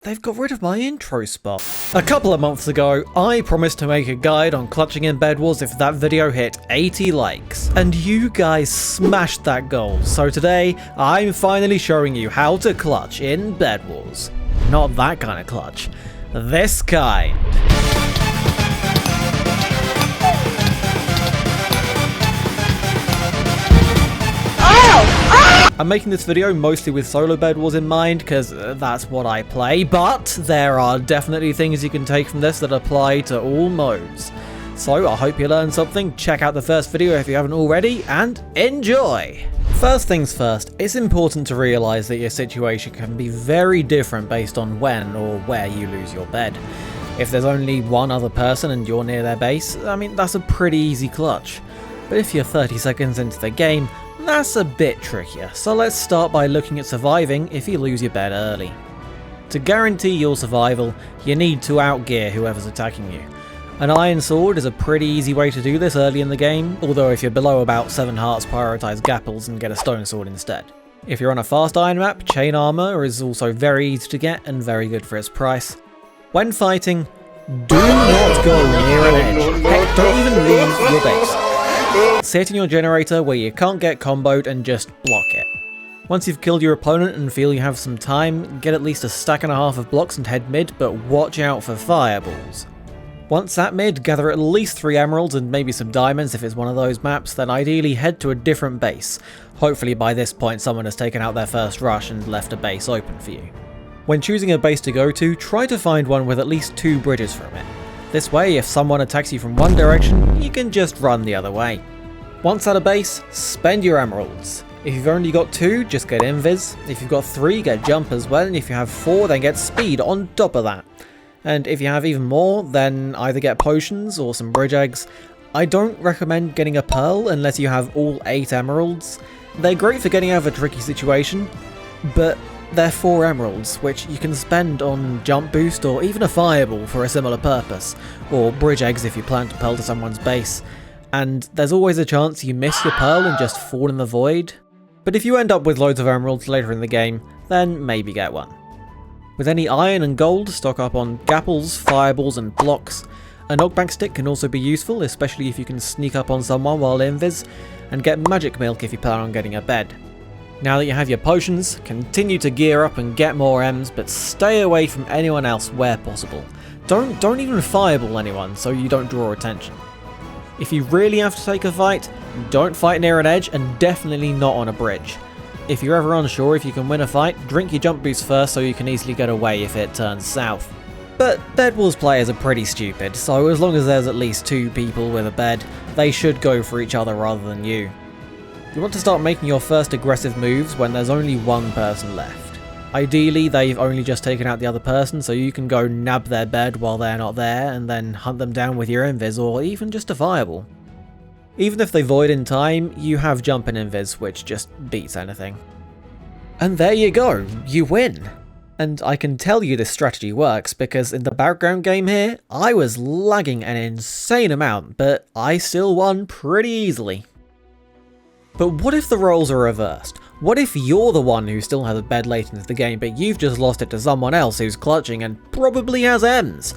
They've got rid of my intro spot. A couple of months ago, I promised to make a guide on clutching in Bed Wars if that video hit 80 likes. And you guys smashed that goal, so today, I'm finally showing you how to clutch in Bed Wars. Not that kind of clutch. This kind. I'm making this video mostly with Solo Bedwars in mind, because that's what I play, but there are definitely things you can take from this that apply to all modes. So I hope you learned something, check out the first video if you haven't already, and enjoy! First things first, it's important to realise that your situation can be very different based on when or where you lose your bed. If there's only one other person and you're near their base, I mean that's a pretty easy clutch. But if you're 30 seconds into the game, that's a bit trickier, so let's start by looking at surviving if you lose your bed early. To guarantee your survival, you need to outgear whoever's attacking you. An iron sword is a pretty easy way to do this early in the game, although if you're below about 7 hearts, prioritise gapples and get a stone sword instead. If you're on a fast iron map, chain armour is also very easy to get and very good for its price. When fighting, do not go near an edge. Heck, don't even leave your base. Sit in your generator where you can't get comboed and just block it. Once you've killed your opponent and feel you have some time, get at least a stack and a half of blocks and head mid, but watch out for fireballs. Once at mid, gather at least 3 emeralds and maybe some diamonds if it's one of those maps, then ideally head to a different base. Hopefully by this point someone has taken out their first rush and left a base open for you. When choosing a base to go to, try to find one with at least 2 bridges from it. This way, if someone attacks you from one direction, you can just run the other way. Once at a base, spend your emeralds. If you've only got 2, just get invis. If you've got 3, get jump as well, and if you have 4, then get speed on top of that. And if you have even more, then either get potions or some bridge eggs. I don't recommend getting a pearl unless you have all 8 emeralds. They're great for getting out of a tricky situation, but they're 4 emeralds, which you can spend on jump boost or even a fireball for a similar purpose, or bridge eggs if you plan to pearl to someone's base. And there's always a chance you miss your pearl and just fall in the void. But if you end up with loads of emeralds later in the game, then maybe get one. With any iron and gold, stock up on gapples, fireballs and blocks. A knockback stick can also be useful, especially if you can sneak up on someone while invis, and get magic milk if you plan on getting a bed. Now that you have your potions, continue to gear up and get more M's, but stay away from anyone else where possible. Don't even fireball anyone so you don't draw attention. If you really have to take a fight, don't fight near an edge and definitely not on a bridge. If you're ever unsure if you can win a fight, drink your jump boost first so you can easily get away if it turns south. But Bed Wars players are pretty stupid, so as long as there's at least 2 people with a bed, they should go for each other rather than you. You want to start making your first aggressive moves when there's only 1 person left. Ideally, they've only just taken out the other person, so you can go nab their bed while they're not there, and then hunt them down with your invis, or even just a fireball. Even if they void in time, you have jump and invis, which just beats anything. And there you go, you win! And I can tell you this strategy works, because in the background game here, I was lagging an insane amount, but I still won pretty easily. But what if the roles are reversed? What if you're the one who still has a bed late into the game, but you've just lost it to someone else who's clutching and probably has M's?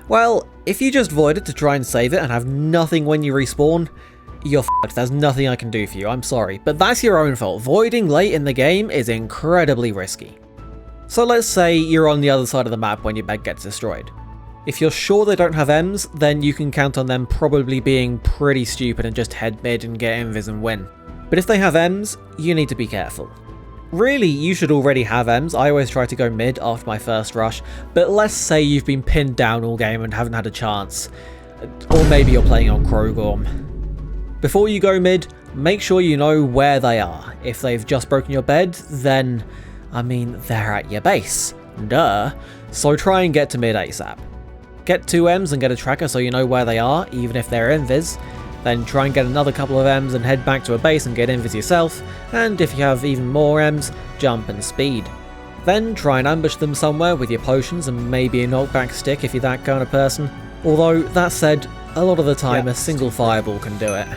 Well, if you just void it to try and save it and have nothing when you respawn, you're f***ed. There's nothing I can do for you, I'm sorry. But that's your own fault. Voiding late in the game is incredibly risky. So let's say you're on the other side of the map when your bed gets destroyed. If you're sure they don't have M's, then you can count on them probably being pretty stupid and just head mid and get invis and win. But if they have M's, you need to be careful. Really, you should already have M's. I always try to go mid after my first rush, but let's say you've been pinned down all game and haven't had a chance. Or maybe you're playing on Krogorm. Before you go mid, make sure you know where they are. If they've just broken your bed, then, I mean, they're at your base. Duh. So try and get to mid ASAP. Get 2 M's and get a tracker so you know where they are, even if they're invis. Then try and get another couple of M's and head back to a base and get invis yourself, and if you have even more M's, jump and speed. Then try and ambush them somewhere with your potions and maybe a knockback stick if you're that kind of person. Although, that said, a lot of the time a single fireball can do it.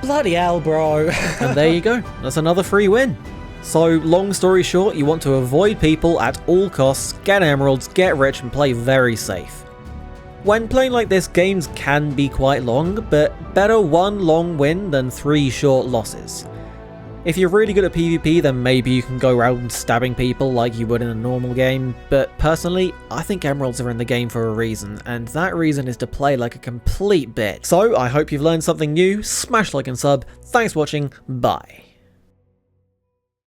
Bloody hell, bro. And there you go, that's another free win. So long story short, you want to avoid people at all costs, get emeralds, get rich and play very safe. When playing like this, games can be quite long, but better one long win than 3 short losses. If you're really good at PvP, then maybe you can go around stabbing people like you would in a normal game, but personally, I think emeralds are in the game for a reason, and that reason is to play like a complete bitch. So I hope you've learned something new, smash like and sub, thanks for watching, bye.